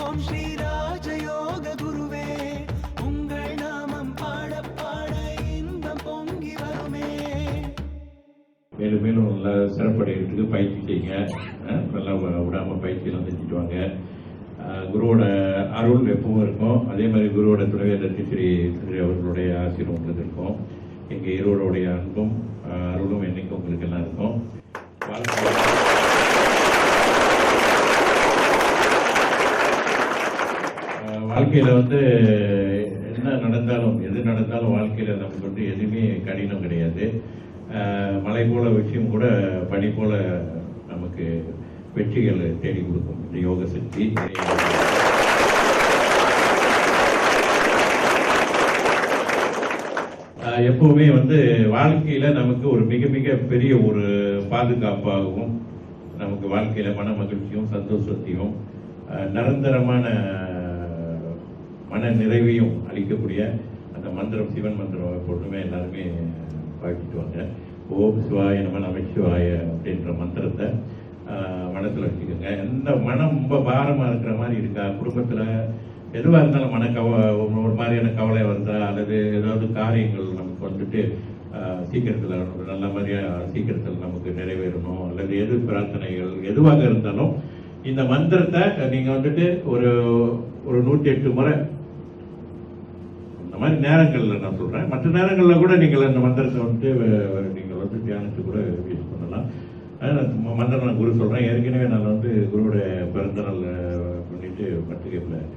ஓம் ஸ்ரீ ராஜயோக குருவே உங்கள் நாமம் பாட பாட இன்பம் பொங்கி வருமே. மேலும் மேலும் நல்லா சிறப்படைகிறதுக்கு பயிற்சி செய்யுங்க. நல்லா விடாமல் பயிற்சியெல்லாம் செஞ்சுட்டு வாங்க. குருவோட அருள் எப்பவும் இருக்கும். அதே மாதிரி குருவோட துணைவேந்தர் ஸ்ரீ அவர்களுடைய ஆசீர்வாதம் உங்களுக்கு இருக்கும். எங்கள் இருவருடைய அன்பும் அருளும் என்னைக்கும் உங்களுக்கு எல்லாம் இருக்கும். வாழ்க்கையில் என்ன நடந்தாலும் எது நடந்தாலும் வாழ்க்கையில் நமக்கு எதுவுமே கடினம் கிடையாது. மலை போல விஷயம் கூட பனி போல நமக்கு வெற்றிகள் தேடி கொடுக்கும் இந்த யோக சக்தி. எப்பவுமே வாழ்க்கையில நமக்கு ஒரு மிக மிக பெரிய ஒரு பாதுகாப்பாகவும் நமக்கு வாழ்க்கையில மன மகிழ்ச்சியும் சந்தோஷத்தையும் நிரந்தரமான மன நிறைவையும் அளிக்கக்கூடிய அந்த மந்திரம் சிவன் மந்திரம் எப்பொழுதுமே எல்லாருமே பாடிட்டுவாங்க. ஓம் சிவாய நம நமச்சிவாய அப்படின்ற மந்திரத்தை மனத்தில் வச்சுக்கோங்க. எந்த மனம் ரொம்ப பாரமாக இருக்கிற மாதிரி இருக்கா, குடும்பத்தில் எதுவாக இருந்தாலும் ஒரு மாதிரியான கவலை வருதா, அல்லது ஏதாவது காரியங்கள் நமக்கு சீக்கிரத்தில் நல்ல மாதிரியாக சீக்கிரத்தில் நமக்கு நிறைவேறணும், அல்லது எது பிரார்த்தனைகள் எதுவாக இருந்தாலும் இந்த மந்திரத்தை நீங்கள் ஒரு 108 முறை இந்த மாதிரி நேரங்களில் நான் சொல்கிறேன். மற்ற நேரங்களில் கூட நீங்கள் இந்த மந்திரத்தை நீங்கள் தியானித்து கூட யூஸ் பண்ணலாம். மந்திரம் நான் குரு சொல்கிறேன். ஏற்கனவே நான் குருவோட பிறந்த நாள் பண்ணிட்டு பட்டுக்கேப்பில்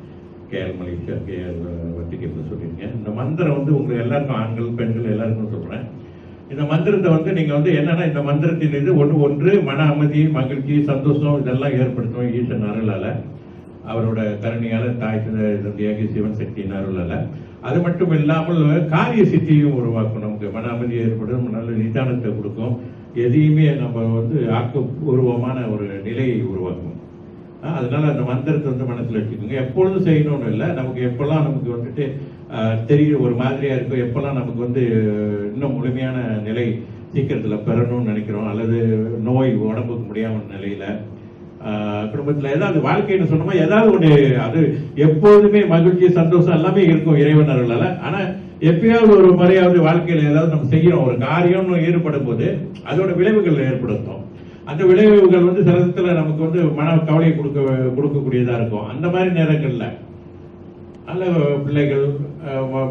கேஎல் மலேசியா கேஎல் வட்டிக்கேப்பில் சொல்லியிருக்கேன். இந்த மந்திரம் உங்களுக்கு எல்லாருக்கும் ஆண்கள் பெண்கள் எல்லாருக்கும் சொல்கிறேன். இந்த மந்திரத்தை நீங்கள் என்னன்னா இந்த மந்திரத்தின் இது ஒன்று மன அமைதி மகிழ்ச்சி சந்தோஷம் இதெல்லாம் ஏற்படுத்தும் ஈசன் அருளால், அவரோட கருணையால், தாய் ஏகி சிவன் சக்தியின் அருளால். அது மட்டும் இல்லாமல் காரிய சித்தியும் உருவாக்கும். நமக்கு மன அமைதி ஏற்படும், நல்ல நிதானத்தை கொடுக்கும், எதையுமே நம்ம ஆக்கப்பூர்வமான ஒரு நிலையை உருவாக்கும். அதனால அந்த மந்திரத்தை மனசில் வச்சுக்கோங்க. எப்பொழுதும் செய்யணும்னு இல்லை, நமக்கு எப்பெல்லாம் நமக்கு தெரியும் ஒரு மாதிரியா இருக்கும், எப்பெல்லாம் நமக்கு இன்னும் முழுமையான நிலை சீக்கிரத்தில் பெறணும்னு நினைக்கிறோம், அல்லது நோய் உடம்புக்கு முடியாம நிலையில குடும்பத்தில் ஏதாவது வாழ்க்கைன்னு சொன்னோமா ஏதாவது ஒன்று அது எப்போதுமே மகிழ்ச்சி சந்தோஷம் எல்லாமே இருக்கும் இறைவன் அருளால. ஆனா எப்பயாவது ஒரு முறையாவது வாழ்க்கையில ஏதாவது நம்ம செய்யறோம், ஒரு காரியம்னு ஈடுபடும் போது அதோட விளைவுகள் ஏற்படுத்தும். அந்த விளைவுகள் சில நமக்கு மன கவலையை கொடுக்கக்கூடியதா இருக்கும். அந்த மாதிரி நேரங்கள்ல அல்ல பிள்ளைகள்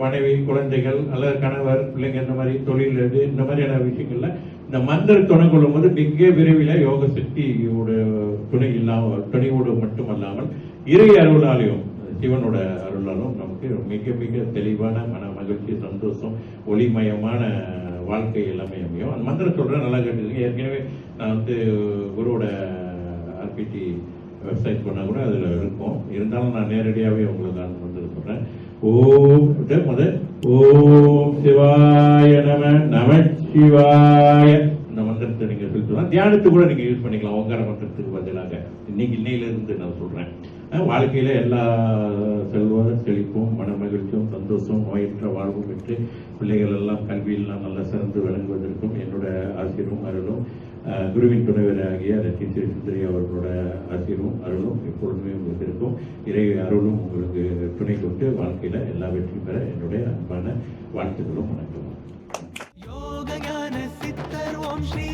மனைவி குழந்தைகள் அல்லது கணவர் பிள்ளைங்க இந்த மாதிரி தொழில் இந்த மாதிரியான விஷயங்கள்ல இந்த மந்திர துணை கொள்ளும் போது மிக விரைவில் யோக சக்தியோட துணையோடு மட்டுமல்லாமல் இறை அருளாலையும் சிவனோட அருளாலும் நமக்கு மிக மிக தெளிவான மன மகிழ்ச்சி சந்தோஷம் ஒளிமயமான வாழ்க்கை எல்லாமே அமையும். அந்த மந்திரம் சொல்றேன், நல்லா கேட்டுருங்க. ஏற்கனவே நான் குருவோட ஆர்பிடி வெப்சைட் பண்ணா கூட அதுல இருக்கும். இருந்தாலும் நான் நேரடியாகவே உங்களுக்கு நான் சொல்றேன். ஓம் ஓம் சிவாய நம நமச்சிவாய இந்த மந்திரத்தை நீங்க சொல்லிக்கலாம். தியானத்துக்கு கூட நீங்க யூஸ் பண்ணிக்கலாம். ஓங்கார மந்திரத்துக்கு பதிலாக இன்னையிலிருந்து நான் சொல்றேன். வாழ்க்கையில எல்லா செழிப்பும் மன மகிழ்ச்சியும் சந்தோஷம் நோயற்ற வாழ்வும் பெற்று பிள்ளைகள் எல்லாம் கல்வியெல்லாம் நல்லா சிறந்து விளங்குவதற்கும் என்னோட ஆசீர்வும் அருளும் குருவின் துணைவராகிய ஸ்ரீ சுந்தரி அவர்களோட ஆசீர்வும் அருளும் எப்பொழுதுமே உங்களுக்கு இருக்கும். இறை அருளும் உங்களுக்கு துணை கொண்டு வாழ்க்கையில எல்லா வெற்றி பெற என்னுடைய அன்பான வாழ்த்துக்களும் வணக்கம். யோக ஞான சித்தர் ஓம் ஸ்ரீ